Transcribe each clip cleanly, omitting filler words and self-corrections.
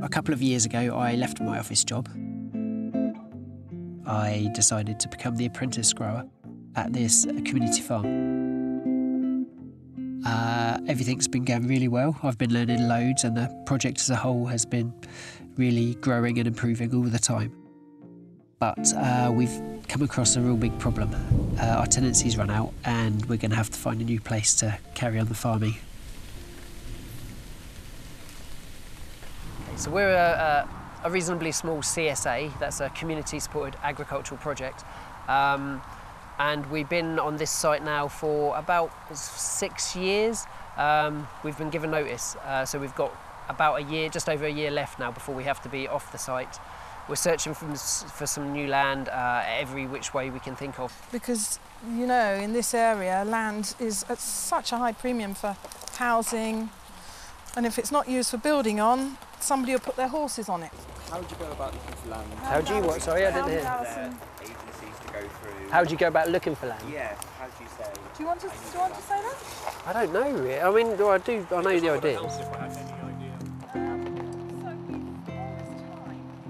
a couple of years ago, I left my office job. I decided to become the apprentice grower at this community farm. Everything's been going really well. I've been learning loads, and the project as a whole has been really growing and improving all the time. But we've come across a real big problem. Our tenancy's run out, and we're going to have to find a new place to carry on the farming. So we're a reasonably small CSA, that's a community-supported agricultural project. And we've been on this site now for about 6 years. We've been given notice, so we've got about a year, just over a year left now before we have to be off the site. We're searching for some new land every which way we can think of. Because, you know, in this area, land is at such a high premium for housing, and if it's not used for building on, somebody will put their horses on it. How would you go about looking for land? How do you what? Sorry, I didn't hear. Agencies to go through. How do you go about looking for land? Yeah, how do you say? Do you want to say that? I don't know really. I mean, I do. I know the ideas.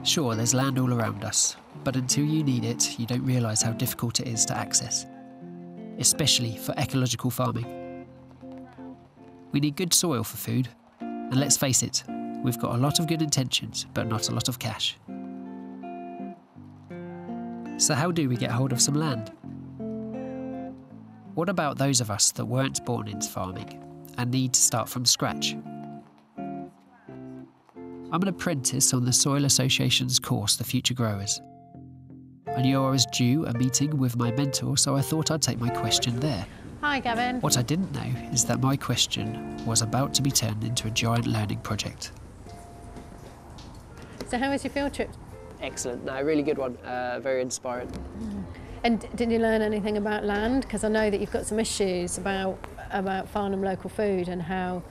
Sure, there's land all around us, but until you need it, you don't realise how difficult it is to access, especially for ecological farming. We need good soil for food, and let's face it, we've got a lot of good intentions, but not a lot of cash. So how do we get hold of some land? What about those of us that weren't born into farming and need to start from scratch? I'm an apprentice on the Soil Association's course, The Future Growers. I knew I was due a meeting with my mentor, so I thought I'd take my question there. Hi, Gavin. What I didn't know is that my question was about to be turned into a giant learning project. So how was your field trip? Excellent. No, really good one. Very inspiring. And did you learn anything about land? Because I know that you've got some issues about farm and local food and how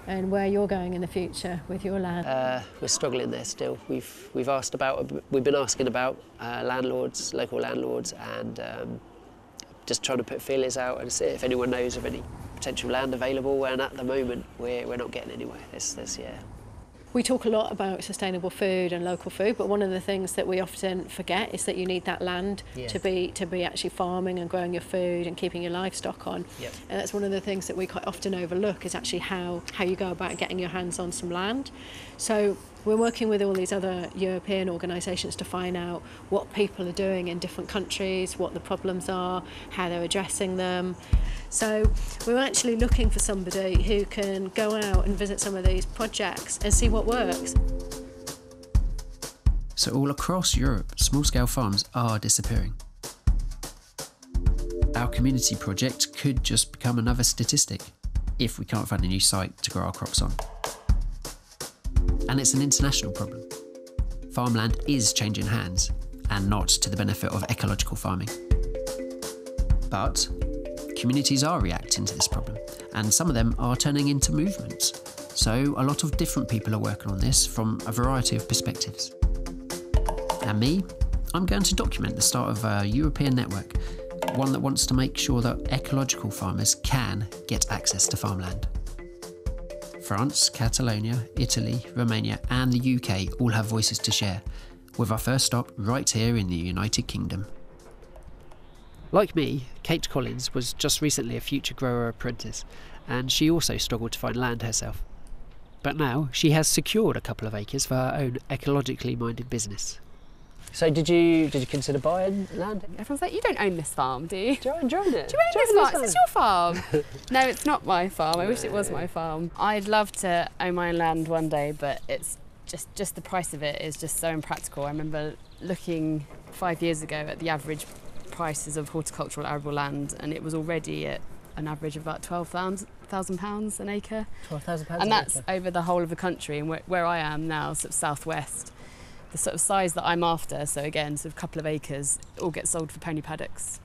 and where you're going in the future with your land. We're struggling there still. We've been asking about landlords, local landlords, and just trying to put feelers out and see if anyone knows of any potential land available. And at the moment, we're not getting anywhere. Yeah. We talk a lot about sustainable food and local food, but one of the things that we often forget is that you need that land to be actually farming and growing your food and keeping your livestock on. Yep. And that's one of the things that we quite often overlook is actually how you go about getting your hands on some land. So we're working with all these other European organisations to find out what people are doing in different countries, what the problems are, how they're addressing them. So we're actually looking for somebody who can go out and visit some of these projects and see what works. So all across Europe, small-scale farms are disappearing. Our community project could just become another statistic if we can't find a new site to grow our crops on. And it's an international problem. Farmland is changing hands, and not to the benefit of ecological farming. But communities are reacting to this problem, and some of them are turning into movements. So a lot of different people are working on this from a variety of perspectives. And me, I'm going to document the start of a European network, one that wants to make sure that ecological farmers can get access to farmland. France, Catalonia, Italy, Romania and the UK all have voices to share, with our first stop right here in the United Kingdom. Like me, Kate Collins was just recently a future grower apprentice, and she also struggled to find land herself. But now she has secured a couple of acres for her own ecologically minded business. So did you consider buying land? Everyone's like, you don't own this farm, do you? Do you own it? Do you own this farm? Is this your farm? No, it's not my farm. I wish it was my farm. I'd love to own my own land one day, but it's just the price of it is just so impractical. I remember looking 5 years ago at the average prices of horticultural arable land, and it was already at an average of about £12,000 an acre. £12,000 and that's over the whole of the country. And where I am now, sort of southwest, the sort of size that I'm after, so again, sort of a couple of acres, all get sold for pony paddocks.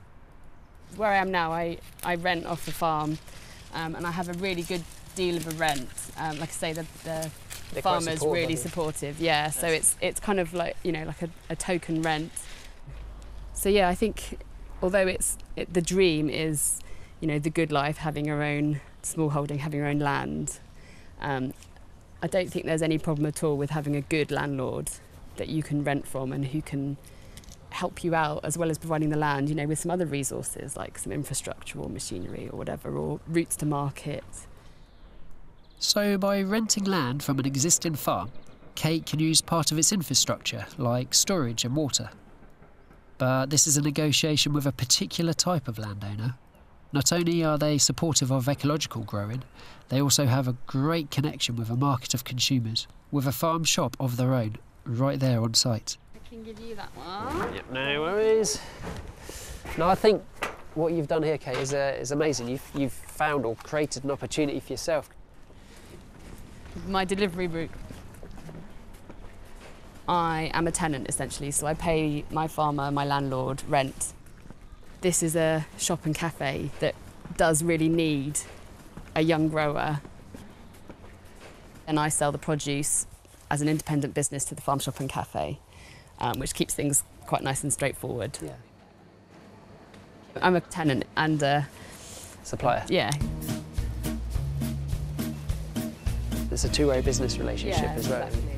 Where I am now, I rent off the farm, and I have a really good deal of a rent. Like I say, the farmer's really supportive. Yeah, so it's kind of like, you know, like a token rent. So yeah, I think although the dream is, you know, the good life, having your own small holding, having your own land, I don't think there's any problem at all with having a good landlord that you can rent from and who can help you out, as well as providing the land, you know, with some other resources like some infrastructure or machinery or whatever, or routes to market. So by renting land from an existing farm, Kate can use part of its infrastructure, like storage and water. But this is a negotiation with a particular type of landowner. Not only are they supportive of ecological growing, they also have a great connection with a market of consumers, with a farm shop of their own, right there on site. I can give you that one. Yep, no worries. No, I think what you've done here, Kate, is amazing. You've found or created an opportunity for yourself. My delivery route. I am a tenant, essentially, so I pay my farmer, my landlord, rent. This is a shop and cafe that does really need a young grower. And I sell the produce as an independent business to the farm shop and cafe, which keeps things quite nice and straightforward. Yeah. I'm a tenant and a supplier. Yeah. It's a two-way business relationship as well. Exactly.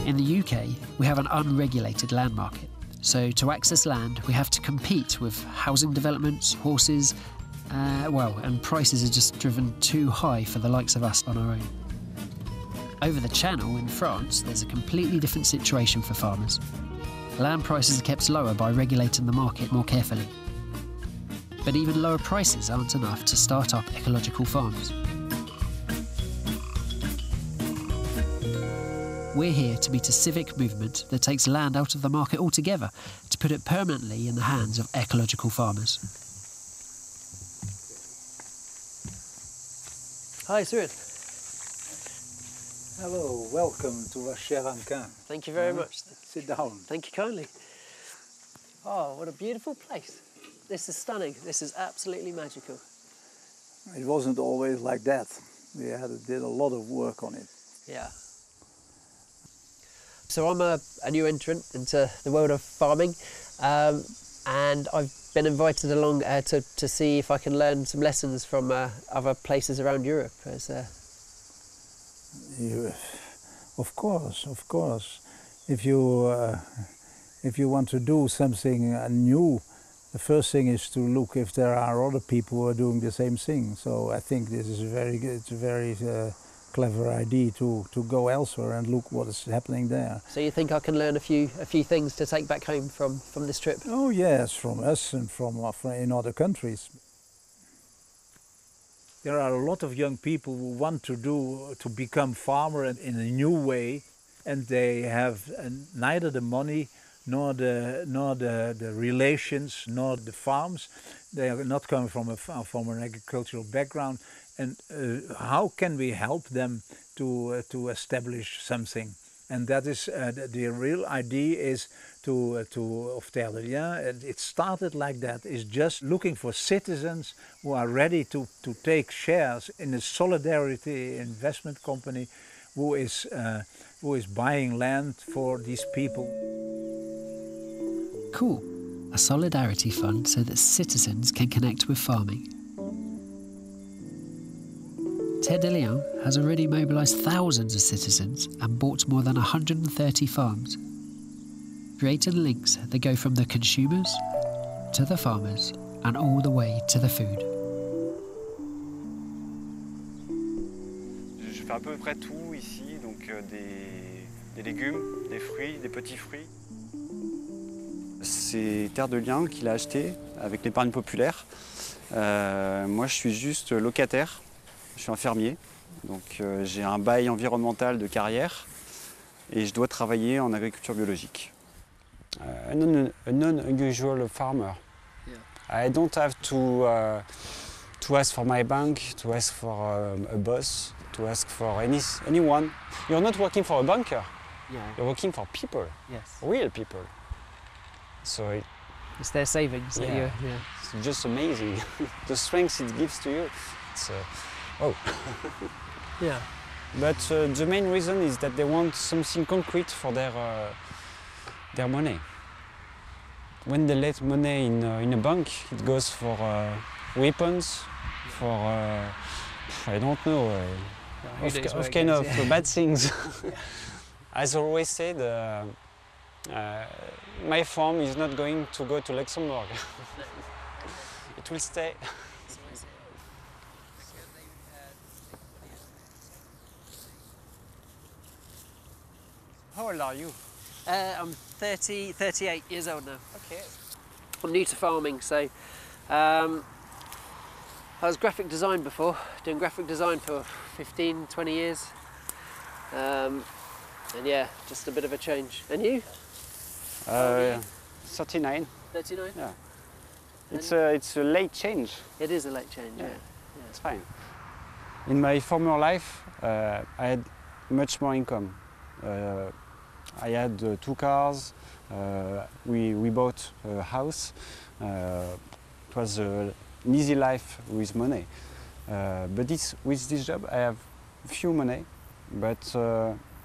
In the UK, we have an unregulated land market. So to access land, we have to compete with housing developments, horses, and prices are just driven too high for the likes of us on our own. Over the Channel in France, there's a completely different situation for farmers. Land prices are kept lower by regulating the market more carefully. But even lower prices aren't enough to start up ecological farms. We're here to meet a civic movement that takes land out of the market altogether to put it permanently in the hands of ecological farmers. Hi, Stuart. Hello, welcome to our cher Anquin. Thank you very much. Sit down. Thank you kindly. Oh, what a beautiful place. This is stunning. This is absolutely magical. It wasn't always like that. We did a lot of work on it. Yeah. So I'm a new entrant into the world of farming, and I've been invited along to see if I can learn some lessons from other places around Europe. Of course. If you want to do something new, the first thing is to look if there are other people who are doing the same thing. So I think this is a very clever idea to go elsewhere and look what is happening there. So you think I can learn a few things to take back home from this trip? Oh yes, from us and from in other countries. There are a lot of young people who want to become farmer in a new way, and they have neither the money nor the relations nor the farms. They are not coming from an agricultural background. And how can we help them to establish something? And that is the real idea is of Terre. And it started like that. It's just looking for citizens who are ready to take shares in a solidarity investment company who is buying land for these people. Cool. A solidarity fund so that citizens can connect with farming. Terre de Lion has already mobilised thousands of citizens and bought more than 130 farms, creating links that go from the consumers to the farmers and all the way to the food. Je fais à peu près tout ici, donc des légumes, des fruits, des petits fruits. C'est Terre de Lion qui l'a acheté avec l'épargne populaire. Moi, je suis juste locataire. Je suis un fermier, donc j'ai un bail environnemental de carrière et je dois travailler en agriculture biologique. A non-unusual farmer. Yeah. I don't have to ask for my bank, to ask for a boss, to ask for anyone. You're not working for a banker. Yeah. You're working for people, Yes. real people. So It's their savings. Yeah. It's just amazing. The strength it gives to you. It's, oh. Yeah. But the main reason is that they want something concrete for their money. When they let money in a bank, it goes for weapons, for, I don't know, of kind of bad things. As I always said, my farm is not going to go to Luxembourg. It will stay. How old are you? I'm 38 years old now. Okay. I'm new to farming, so I was graphic design before, doing graphic design for 15, 20 years. And yeah, just a bit of a change. And you? 39. 39? Yeah. It's a late change. It is a late change, yeah. It's fine. In my former life, I had much more income. I had 2 cars. We bought a house. It was an easy life with money. But with this job, I have few money. But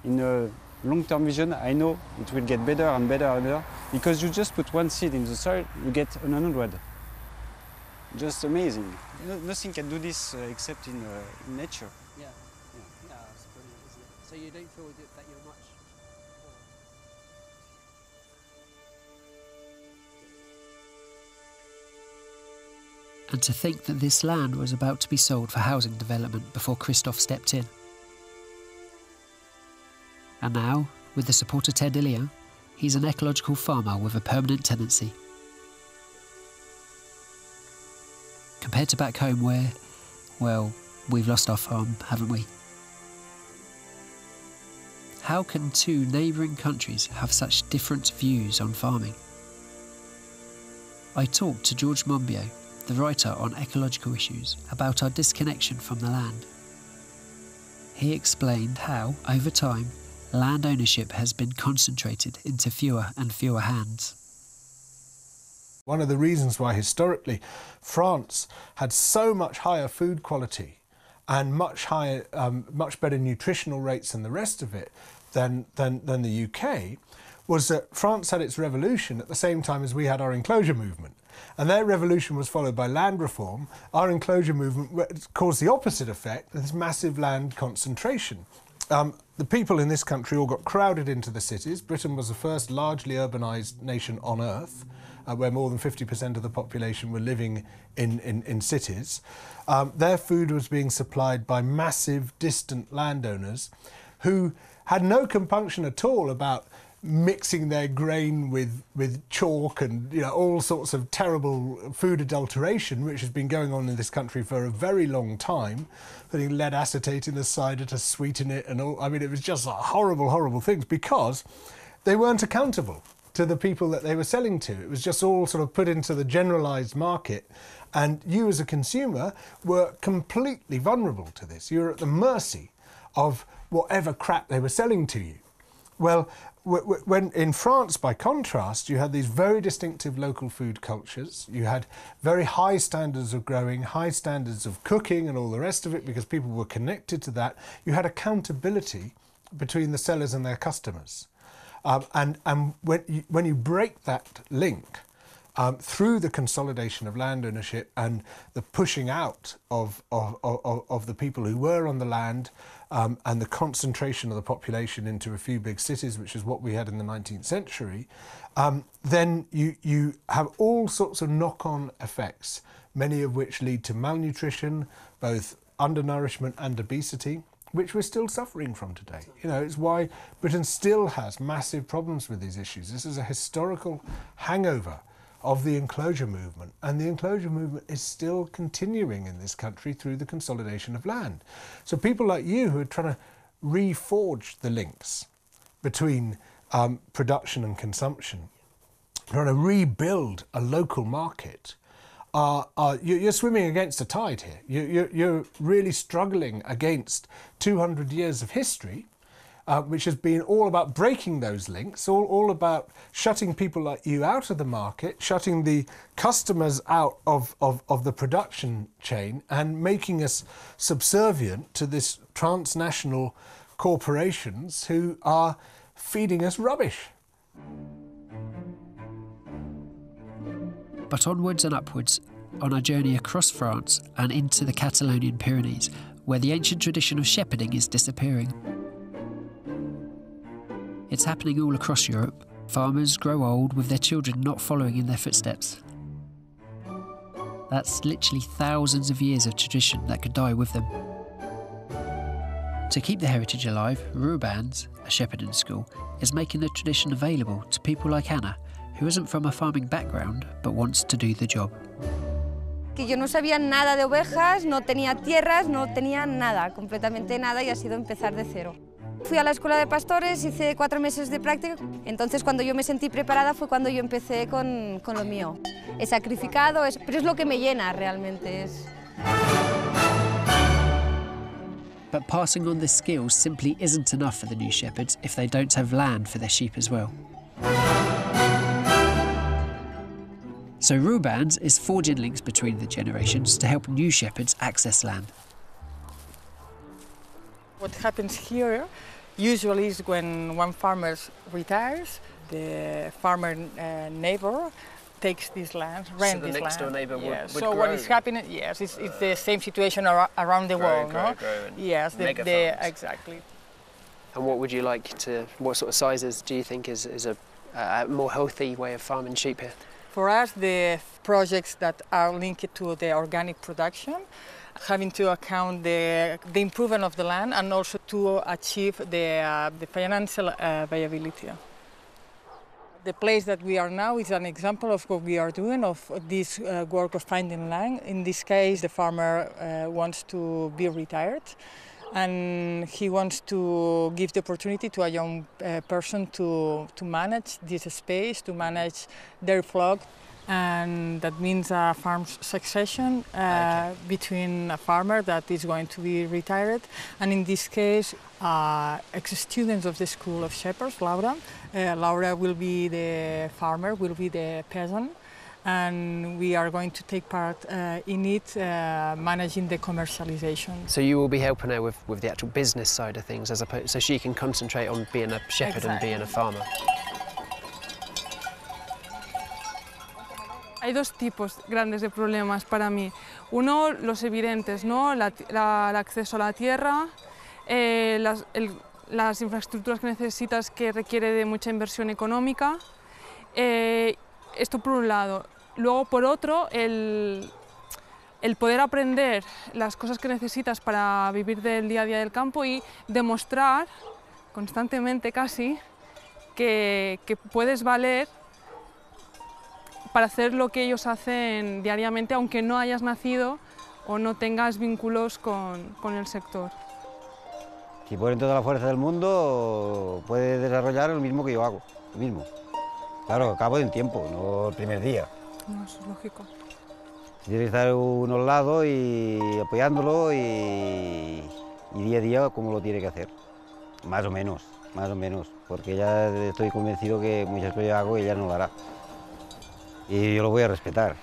in a long-term vision, I know it will get better and better and better. Because you just put 1 seed in the soil, you get 100. Just amazing. Nothing can do this except in nature. Yeah, that's brilliant, isn't it? So you don't feel that you're much... And to think that this land was about to be sold for housing development before Christophe stepped in. And now, with the support of Ted Illia, he's an ecological farmer with a permanent tenancy. Compared to back home where, well, we've lost our farm, haven't we? How can 2 neighbouring countries have such different views on farming? I talked to George Monbiot, the writer on ecological issues, about our disconnection from the land. He explained how, over time, land ownership has been concentrated into fewer and fewer hands. One of the reasons why historically France had so much higher food quality and much better nutritional rates than the rest of it than the UK was that France had its revolution at the same time as we had our enclosure movement. And their revolution was followed by land reform. Our enclosure movement caused the opposite effect, this massive land concentration. The people in this country all got crowded into the cities. Britain was the first largely urbanised nation on earth, where more than 50% of the population were living in cities. Their food was being supplied by massive, distant landowners who had no compunction at all about mixing their grain with chalk and all sorts of terrible food adulteration, which has been going on in this country for a very long time, putting lead acetate in the cider to sweeten it and all. I mean, it was just horrible, horrible things because they weren't accountable to the people that they were selling to. It was just all sort of put into the generalised market, and you as a consumer were completely vulnerable to this. You were at the mercy of whatever crap they were selling to you. Well, when in France, by contrast, you had these very distinctive local food cultures. You had very high standards of growing, high standards of cooking and all the rest of it because people were connected to that. You had accountability between the sellers and their customers. And when you break that link through the consolidation of land ownership and the pushing out of the people who were on the land and the concentration of the population into a few big cities, which is what we had in the 19th century, then you have all sorts of knock-on effects, many of which lead to malnutrition, both undernourishment and obesity, which we're still suffering from today. It's why Britain still has massive problems with these issues. This is a historical hangover of the enclosure movement, and the enclosure movement is still continuing in this country through the consolidation of land. So people like you who are trying to reforge the links between production and consumption, trying to rebuild a local market, you're swimming against the tide here. You're really struggling against 200 years of history, which has been all about breaking those links, all about shutting people like you out of the market, shutting the customers out of the production chain and making us subservient to this transnational corporations who are feeding us rubbish. But onwards and upwards, on our journey across France and into the Catalonian Pyrenees, where the ancient tradition of shepherding is disappearing. It's happening all across Europe. Farmers grow old with their children not following in their footsteps. That's literally thousands of years of tradition that could die with them. To keep the heritage alive, Ruban's, a shepherding school, is making the tradition available to people like Anna, who isn't from a farming background but wants to do the job. Que yo no sabía nada de ovejas, no tenía tierras, no tenía nada, completamente nada, y ha sido empezar de cero. Fui a la escuela de pastores, hice 4 meses de práctica, entonces cuando yo me sentí preparada fue cuando yo empecé con lo mío. He sacrificado, pero es lo que me llena realmente. But passing on the skills simply isn't enough for the new shepherds if they don't have land for their sheep as well. So Ruban's is forging links between the generations to help new shepherds access land. What happens here usually is when one farmer retires, the farmer neighbor takes this land, rent this land. So the next door neighbour would so grow. What is happening? Yes, it's the same situation around the world, no? Yes, exactly. And what would you like to? What sort of sizes do you think is a more healthy way of farming sheep here? For us, the projects that are linked to the organic production, having to account the improvement of the land and also to achieve the financial viability. The place that we are now is an example of what we are doing, of this work of finding land. In this case, the farmer wants to be retired, and he wants to give the opportunity to a young person to manage this space, to manage their flock. And that means a farm succession between a farmer that is going to be retired, and in this case, ex-students of the School of Shepherds, Laura. Laura will be the farmer, will be the peasant, and we are going to take part in it, managing the commercialization. So you will be helping her with the actual business side of things, as opposed, so she can concentrate on being a shepherd and being a farmer. Hay dos tipos grandes de problemas para mí. Uno, los evidentes, ¿no? El acceso a la tierra, las infraestructuras que necesitas, que requiere de mucha inversión económica. Esto por un lado. Luego, por otro, el poder aprender las cosas que necesitas para vivir del día a día del campo y demostrar constantemente casi que puedes valer para hacer lo que ellos hacen diariamente, aunque no hayas nacido o no tengas vínculos con el sector. Si ponen toda la fuerza del mundo, puede desarrollar lo mismo que yo hago, lo mismo. Claro, a cabo de un tiempo, no el primer día. No, eso es lógico. Tiene que estar uno al lado y apoyándolo y día a día como lo tiene que hacer. Más o menos, porque ya estoy convencido que muchas cosas que yo hago ella no lo hará. Y yo lo voy a respetar.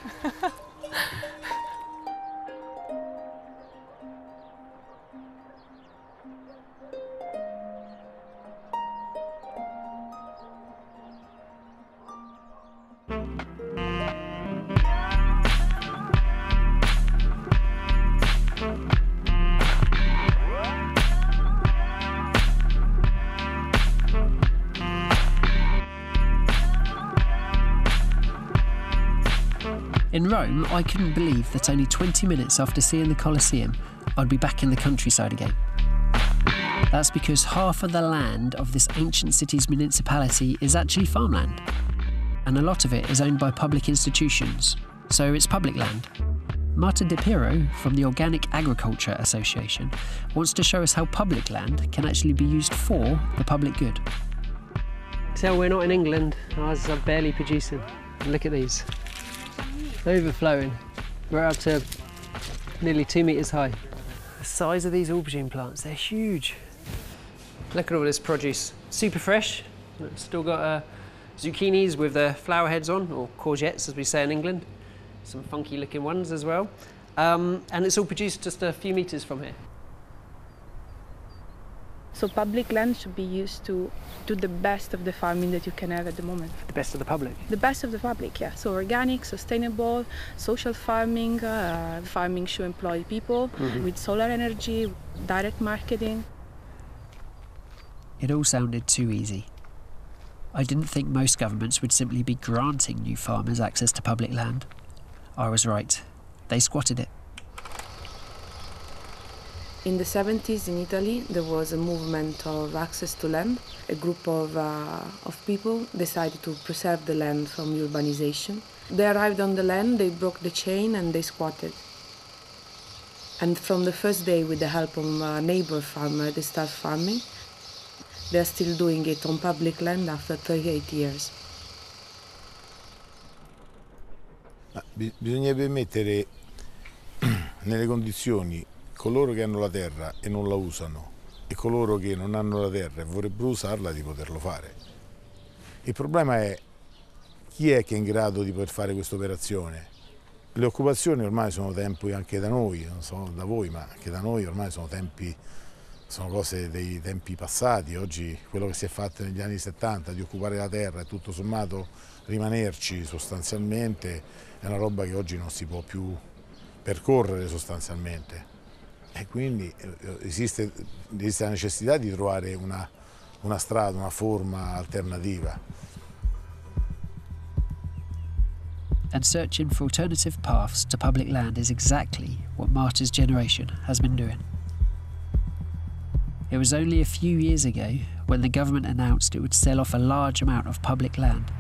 In Rome, I couldn't believe that only 20 minutes after seeing the Colosseum, I'd be back in the countryside again. That's because half of the land of this ancient city's municipality is actually farmland, and a lot of it is owned by public institutions, so it's public land. Marta De Piro from the Organic Agriculture Association wants to show us how public land can actually be used for the public good. So we're not in England, ours are barely producing. Look at these. Overflowing. We're up to nearly 2 metres high. The size of these aubergine plants, they're huge. Look at all this produce. Super fresh. It's still got zucchinis with the flower heads on, or courgettes as we say in England. Some funky looking ones as well. And it's all produced just a few metres from here. So public land should be used to do the best of the farming that you can have at the moment. The best of the public? The best of the public, yeah. So organic, sustainable, social farming, farming should employ people with solar energy, direct marketing. It all sounded too easy. I didn't think most governments would simply be granting new farmers access to public land. I was right. They squatted it. In the 70s in Italy, there was a movement of access to land. A group of people decided to preserve the land from urbanization. They arrived on the land, they broke the chain and they squatted. And from the first day, with the help of a neighbor farmer, they started farming. They're still doing it on public land after 38 years. Bisognerebbe mettere nelle condizioni coloro che hanno la terra e non la usano e coloro che non hanno la terra e vorrebbero usarla di poterlo fare. Il problema è chi è che è in grado di poter fare questa operazione. Le occupazioni ormai sono tempi anche da noi, non so da voi, ma anche da noi ormai sono cose dei tempi passati. Oggi quello che si è fatto negli anni 70 di occupare la terra e tutto sommato rimanerci sostanzialmente è una roba che oggi non si può più percorrere sostanzialmente. E quindi esiste la necessità di trovare una strada, una forma alternativa. And searching for alternative paths to public land is exactly what Marta's generation has been doing. It was only a few years ago when the government announced it would sell off a large amount of public land.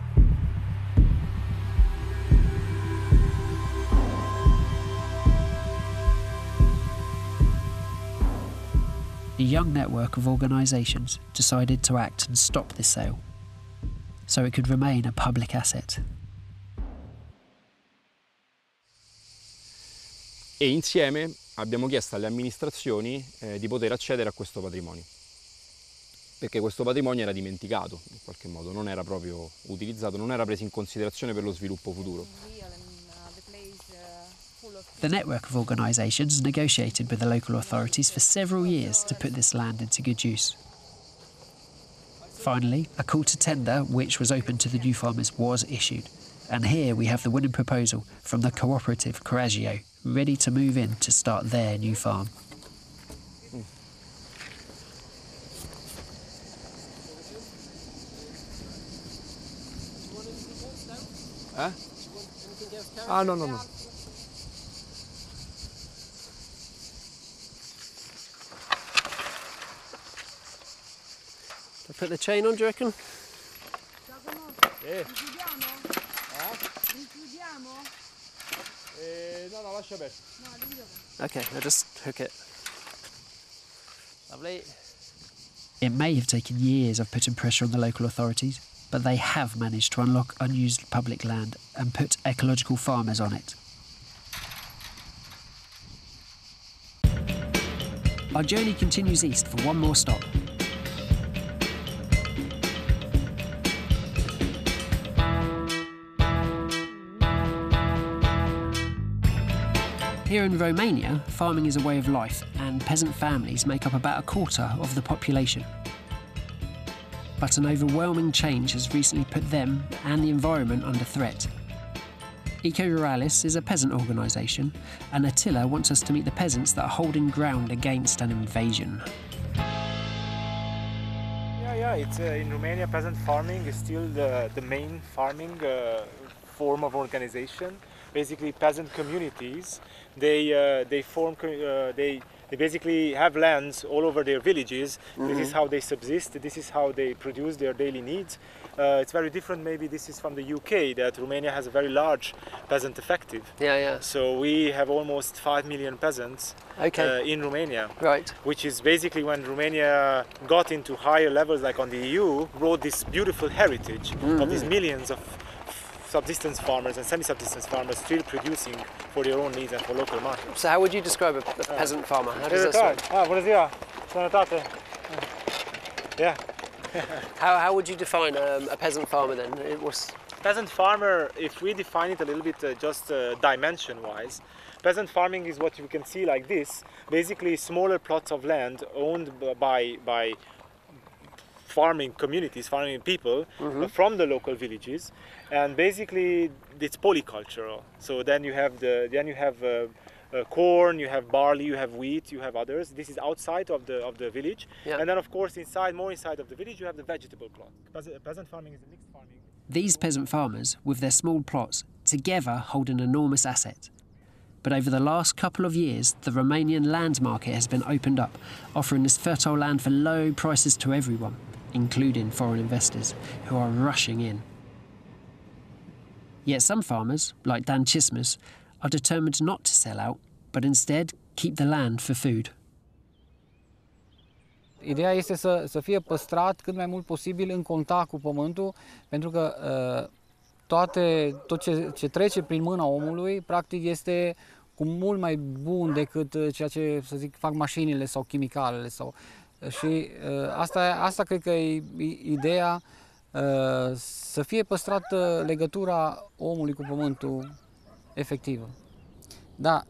A young network of organisations decided to act and stop this sale, so it could remain a public asset. E insieme abbiamo chiesto alle amministrazioni di poter accedere a questo patrimonio, perché questo patrimonio era dimenticato, in qualche modo, non era proprio utilizzato, non era preso in considerazione per lo sviluppo futuro. The network of organisations negotiated with the local authorities for several years to put this land into good use. Finally, a call to tender, which was open to the new farmers, was issued. And here we have the winning proposal from the cooperative Coraggio, ready to move in to start their new farm. No. Put the chain on, do you reckon? No, lascia aperto. Okay, I'll just hook it. Lovely. It may have taken years of putting pressure on the local authorities, but they have managed to unlock unused public land and put ecological farmers on it. Our journey continues east for one more stop. Here in Romania, farming is a way of life, and peasant families make up about a quarter of the population. But an overwhelming change has recently put them and the environment under threat. Eco Ruralis is a peasant organisation, and Attila wants us to meet the peasants that are holding ground against an invasion. It's in Romania, peasant farming is still the main farming form of organisation. Basically, peasant communities, they basically have lands all over their villages. This is how they subsist. This is how they produce their daily needs. It's very different. Maybe this is from the UK, that Romania has a very large peasant effective. So we have almost 5 million peasants in Romania. Right. Which is basically when Romania got into higher levels, like on the EU, brought this beautiful heritage of these millions of subsistence farmers and semi-subsistence farmers still producing for their own needs and for local markets. So how would you describe a peasant farmer? How does that sound? Buonasera. Buonanotte. Yeah. How would you define a peasant farmer then? It was peasant farmer, if we define it a little bit just dimension-wise, Peasant farming is what you can see like this, basically smaller plots of land owned by farming communities, farming people from the local villages, and basically it's polycultural. So then you have corn, you have barley, you have wheat, you have others. This is outside of the village, and then of course more inside of the village you have the vegetable plot. Peasant farming is a mixed farming. These peasant farmers, with their small plots, together hold an enormous asset. But over the last couple of years, the Romanian land market has been opened up, offering this fertile land for low prices to everyone, including foreign investors, who are rushing in. Yet some farmers, like Dan Chismus, are determined not to sell out, but instead keep the land for food. Ideea este să fie păstrat cât mai mult posibil în contact cu pământul, pentru că tot ce trece prin mâna omului, practic este cu mult mai bun decât ceea ce, să zic, fac mașinile sau chimicalele. Și asta cred că e ideea, să fie păstrată legătura omului cu pământul efectivă. Da,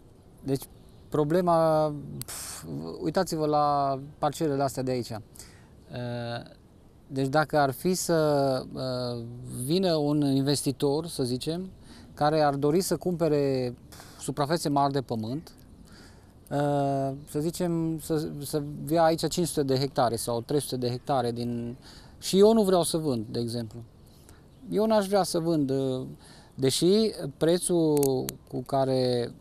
deci problema, uitați-vă la parcelele astea de aici. Deci dacă ar fi să vină un investitor, să zicem, care ar dori să cumpere suprafețe mari de pământ, să zicem, să via aici 500 de hectare sau 300 de hectare și eu nu vreau să vând, de exemplu. Eu n-aș vrea să vând, deși prețul cu care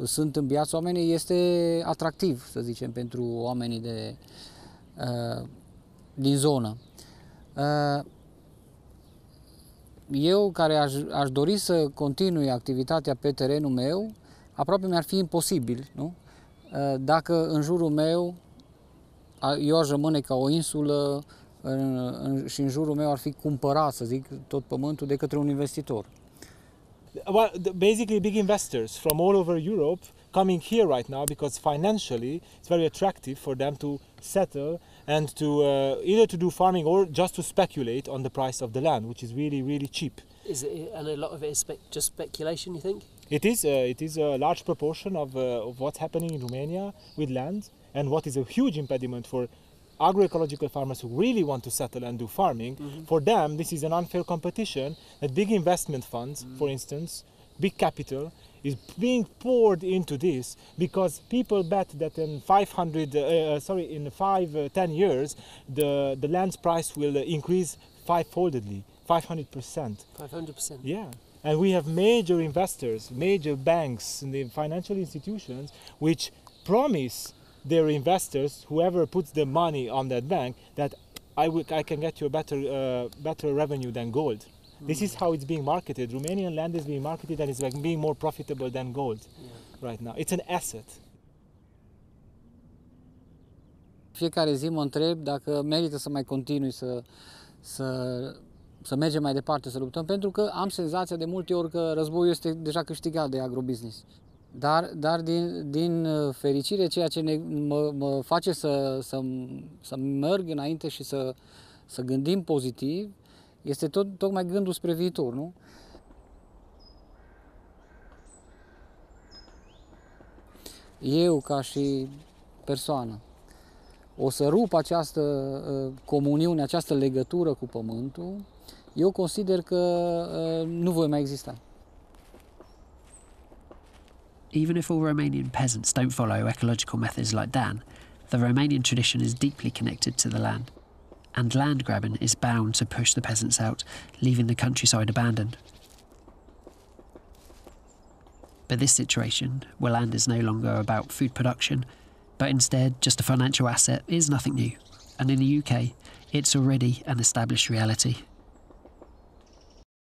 sunt înviați oamenii este atractiv, să zicem, pentru oamenii din zonă. Eu, care aș dori să continui activitatea pe terenul meu, aproape mi-ar fi imposibil, nu? Dacă în jurul meu eu aș rămâne ca o insulă și în jurul meu ar fi cumpărat, să zic, tot pământul de către un investitor. Well, basically big investors from all over Europe coming here right now because financially it's very attractive for them to settle and to either to do farming or just to speculate on the price of the land, which is really, really cheap. And a lot of it is just speculation, you think? It is a large proportion of what's happening in Romania with land, and what is a huge impediment for agroecological farmers who really want to settle and do farming. For them, this is an unfair competition that big investment funds, for instance, big capital, is being poured into this because people bet that in 10 years, the land's price will increase fivefoldedly, 500%. 500%? Yeah. And we have major investors, major banks, and the financial institutions which promise their investors, whoever puts the money on that bank, that I can get you a better revenue than gold. This is how it's being marketed. Romanian land is being marketed and it's like being more profitable than gold right now. It's an asset. Fiecare zi mă întreb dacă merită să mai continui să mergem mai departe, să luptăm, pentru că am senzația de multe ori că războiul este deja câștigat de agrobusiness. Dar din fericire, ceea ce mă face să merg înainte și să gândim pozitiv, este tocmai gândul spre viitor, nu? Eu, ca și persoană, o să rup această comuniune, această legătură cu pământul, eu consider că nu voi mai exista. Even if all Romanian peasants don't follow ecological methods like Dan, the Romanian tradition is deeply connected to the land, and land grabbing is bound to push the peasants out, leaving the countryside abandoned. But this situation, where land is no longer about food production, but instead just a financial asset, is nothing new, and in the UK, it's already an established reality.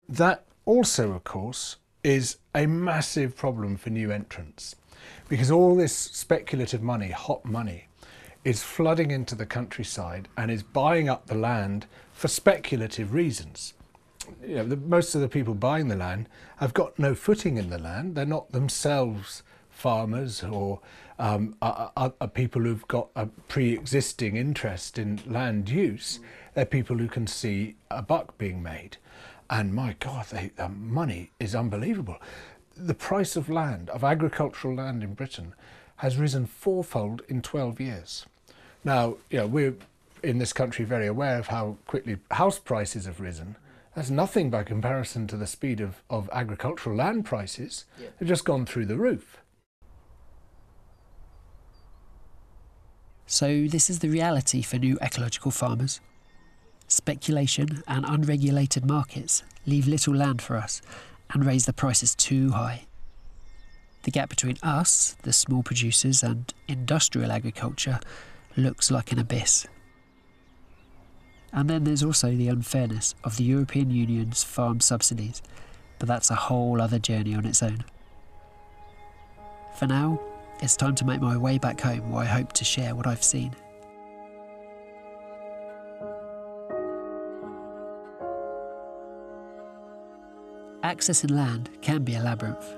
That also, of course, is a massive problem for new entrants, because all this speculative money, hot money, is flooding into the countryside and is buying up the land for speculative reasons. You know, most of the people buying the land have got no footing in the land. They're not themselves farmers or are people who've got a pre-existing interest in land use. They're people who can see a buck being made. And my God, the money is unbelievable. the price of land, of agricultural land in Britain, has risen fourfold in 12 years. Now, you know, we're in this country very aware of how quickly house prices have risen. That's nothing by comparison to the speed of agricultural land prices. Yeah. They've just gone through the roof. So this is the reality for new ecological farmers. Speculation and unregulated markets leave little land for us and raise the prices too high. The gap between us, the small producers, and industrial agriculture looks like an abyss. And then there's also the unfairness of the European Union's farm subsidies, but that's a whole other journey on its own. For now, it's time to make my way back home, where I hope to share what I've seen. Accessing land can be a labyrinth.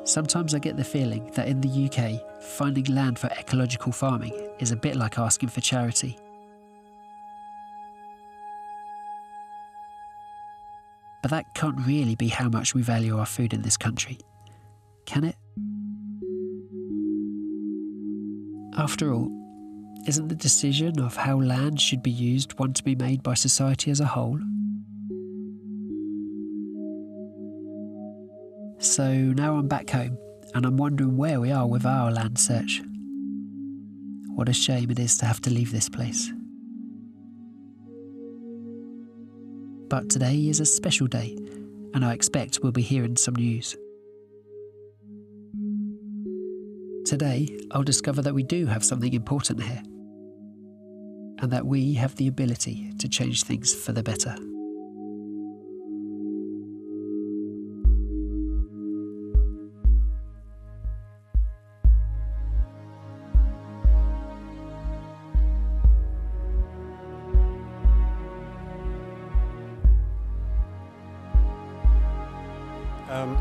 Sometimes I get the feeling that in the UK, finding land for ecological farming is a bit like asking for charity. But that can't really be how much we value our food in this country, can it? After all, isn't the decision of how land should be used one to be made by society as a whole? So now I'm back home, and I'm wondering where we are with our land search. What a shame it is to have to leave this place. But today is a special day, and I expect we'll be hearing some news. Today, I'll discover that we do have something important here, and that we have the ability to change things for the better.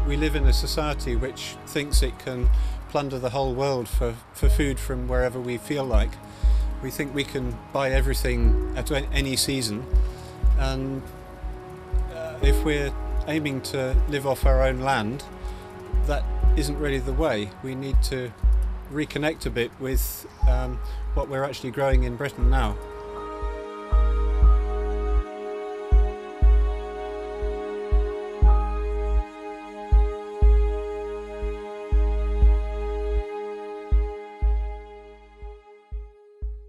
We live in a society which thinks it can plunder the whole world for food from wherever we feel like. We think we can buy everything at any season, and if we're aiming to live off our own land, that isn't really the way. We need to reconnect a bit with what we're actually growing in Britain now.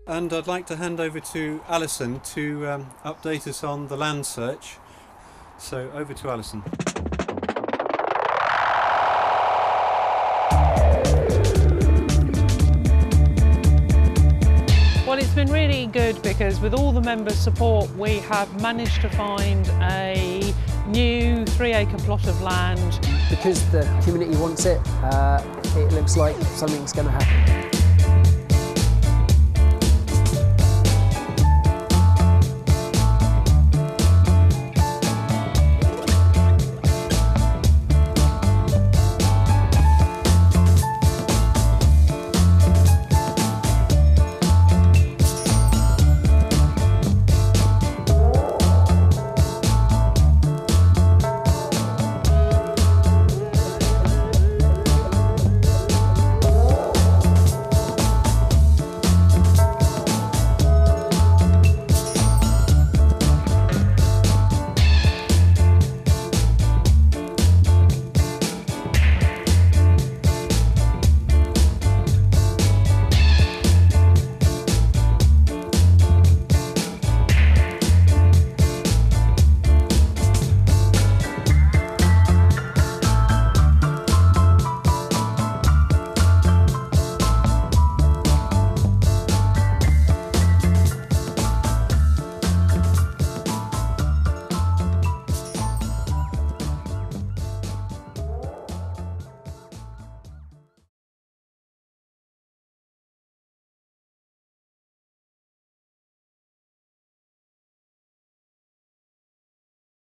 And I'd like to hand over to Alison to update us on the land search. So over to Alison. Well, it's been really good because with all the members' support we have managed to find a new 3-acre plot of land. Because the community wants it, it looks like something's going to happen.